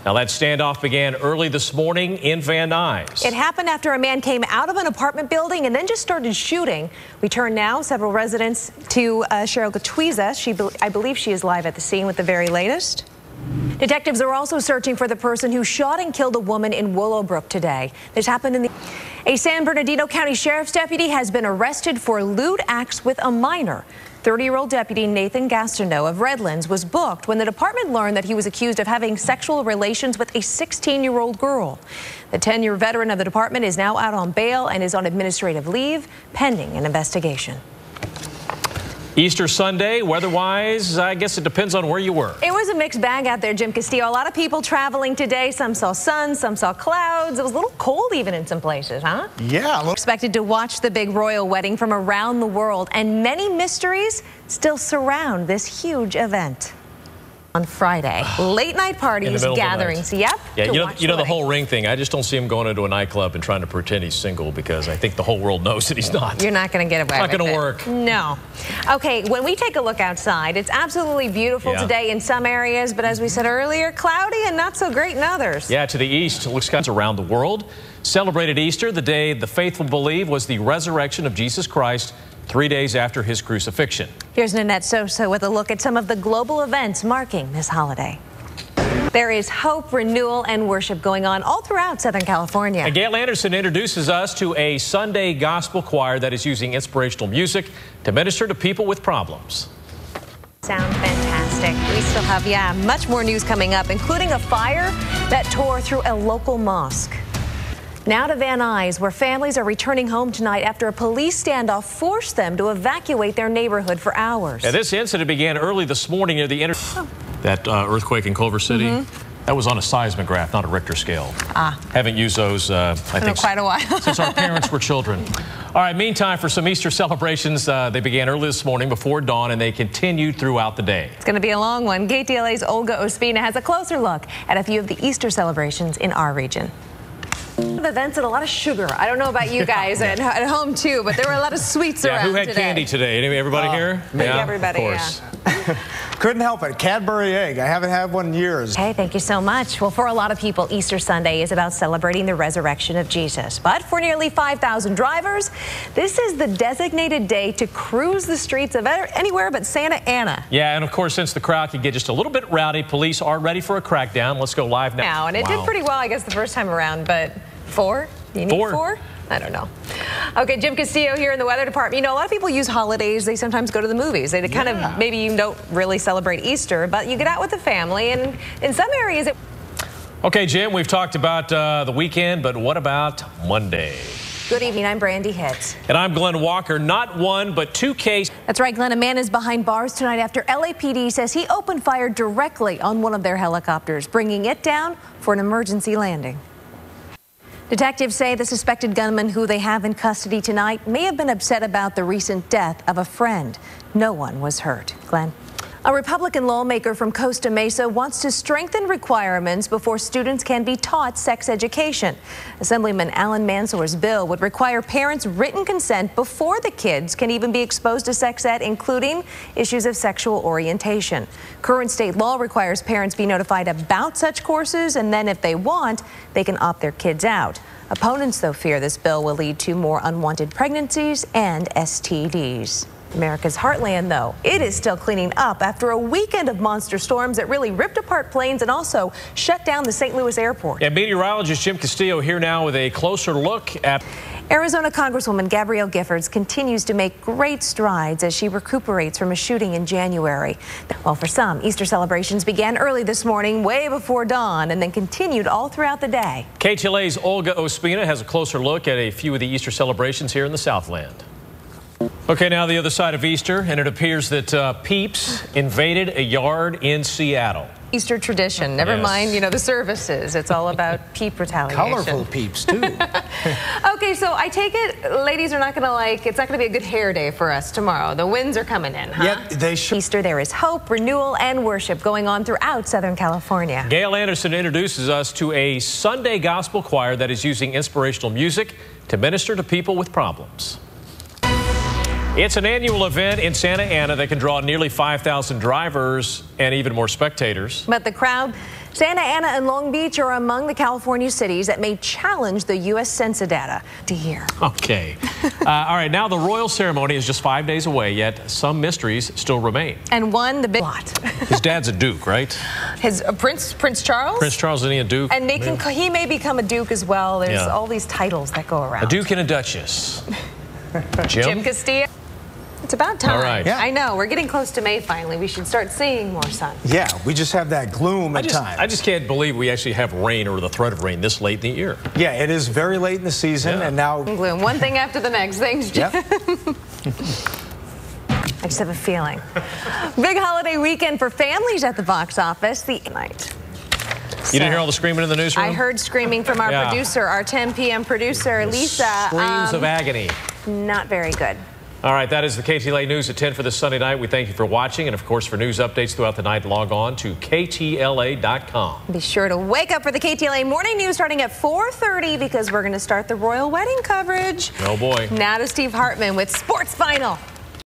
Now, that standoff began early this morning in Van Nuys. It happened after a man came out of an apartment building and then just started shooting. We turn now several residents to Cheryl Gatwiza. I believe she is live at the scene with the very latest. Detectives are also searching for the person who shot and killed a woman in Willowbrook today. This happened in a San Bernardino County Sheriff's deputy has been arrested for lewd acts with a minor. 30-year-old deputy Nathan Gastineau of Redlands was booked when the department learned that he was accused of having sexual relations with a 16-year-old girl. The 10-year veteran of the department is now out on bail and is on administrative leave pending an investigation. Easter Sunday, weather-wise, I guess it depends on where you were. It was a mixed bag out there, Jim Castillo. A lot of people traveling today. Some saw sun, some saw clouds. It was a little cold even in some places, huh? Yeah. Expected to watch the big royal wedding from around the world, and many mysteries still surround this huge event. On Friday, late night parties, gatherings. Yep. Yeah, you know the whole ring thing. I just don't see him going into a nightclub and trying to pretend he's single because I think the whole world knows that he's not. You're not going to get away with it. Not going to work. No. Okay, when we take a look outside, it's absolutely beautiful today in some areas, but as we said earlier, cloudy and not so great in others. Yeah, to the east, it looks kind of around the world. Celebrated Easter, the day the faithful believe was the resurrection of Jesus Christ 3 days after his crucifixion. Here's Nanette Sosa with a look at some of the global events marking this holiday. There is hope, renewal, and worship going on all throughout Southern California. And Gail Anderson introduces us to a Sunday gospel choir that is using inspirational music to minister to people with problems. Sound fantastic. We still have, much more news coming up, including a fire that tore through a local mosque. Now to Van Nuys, where families are returning home tonight after a police standoff forced them to evacuate their neighborhood for hours. Yeah, this incident began early this morning near the that earthquake in Culver City. That was on a seismograph, not a Richter scale. Haven't used those, I think, quite a while. since our parents were children. All right, meantime, for some Easter celebrations, they began early this morning bevore dawn, and they continued throughout the day. It's going to be a long one. KTLA's Olga Ospina has a closer look at a few of the Easter celebrations in our region. Events and a lot of sugar. I don't know about you guys at home too, but there were a lot of sweets around who had today. Candy today? Everybody here? Everybody, of course. Couldn't help it. Cadbury egg. I haven't had one in years. Hey, thank you so much. Well, for a lot of people, Easter Sunday is about celebrating the resurrection of Jesus. But for nearly 5,000 drivers, this is the designated day to cruise the streets of anywhere but Santa Ana. Yeah, and of course, since the crowd could get just a little bit rowdy, police are ready for a crackdown. Let's go live now. And it did pretty well, I guess, the first time around, but 4? You need 4? I don't know. Okay, Jim Castillo here in the weather department. You know, a lot of people use holidays. They sometimes go to the movies. They kind of, maybe you don't really celebrate Easter, but you get out with the family, and in some areas it... Okay, Jim, we've talked about the weekend, but what about Monday? Good evening, I'm Brandi Hitt. And I'm Glen Walker. Not one, but 2 cases. That's right, Glenn. A man is behind bars tonight after LAPD says he opened fire directly on one of their helicopters, bringing it down for an emergency landing. Detectives say the suspected gunman who they have in custody tonight may have been upset about the recent death of a friend. No one was hurt. Glenn? A Republican lawmaker from Costa Mesa wants to strengthen requirements before students can be taught sex education. Assemblyman Alan Mansour's bill would require parents' written consent before the kids can even be exposed to sex ed, including issues of sexual orientation. Current state law requires parents be notified about such courses, and then if they want, they can opt their kids out. Opponents, though, fear this bill will lead to more unwanted pregnancies and STDs. America's heartland, though, it is still cleaning up after a weekend of monster storms that really ripped apart planes and also shut down the St. Louis airport. Yeah, meteorologist Jim Castillo here now with a closer look at... Arizona Congresswoman Gabrielle Giffords continues to make great strides as she recuperates from a shooting in January. Well, for some, Easter celebrations began early this morning, way before dawn, and then continued all throughout the day. KTLA's Olga Ospina has a closer look at a few of the Easter celebrations here in the Southland. Okay, now the other side of Easter, and it appears that peeps invaded a yard in Seattle. Easter tradition. Never mind, the services. It's all about peep retaliation. Colorful peeps, too. Okay, so I take it ladies are not going to it's not going to be a good hair day for us tomorrow. The winds are coming in, huh? Yeah, they should. Easter, there is hope, renewal, and worship going on throughout Southern California. Gail Anderson introduces us to a Sunday gospel choir that is using inspirational music to minister to people with problems. It's an annual event in Santa Ana that can draw nearly 5,000 drivers and even more spectators. But the crowd Santa Ana and Long Beach are among the California cities that may challenge the U.S. Census data to hear. Okay. All right, now the royal ceremony is just 5 days away, yet some mysteries still remain. And one, the big lot. His dad's a duke, right? His Prince Charles? Prince Charles, isn't he a duke? And he may become a duke as well. There's all these titles that go around. A duke and a duchess. Jim Castillo. It's about time. All right. Yeah. I know. We're getting close to May finally. We should start seeing more sun. Yeah, we just have that gloom at times. I just can't believe we actually have rain or the threat of rain this late in the year. Yeah, it is very late in the season, and now gloom. One thing after the next. Thanks, Jim. Yep. I just have a feeling. Big holiday weekend for families at the box office. The night. You didn't hear all the screaming in the newsroom? I heard screaming from our producer, our 10 p.m. producer, Lisa. Screams of agony. Not very good. All right, that is the KTLA News at 10 for this Sunday night. We thank you for watching. And, of course, for news updates throughout the night, log on to KTLA.com. Be sure to wake up for the KTLA Morning News starting at 4:30 because we're going to start the royal wedding coverage. Oh, boy. Now to Steve Hartman with Sports Final.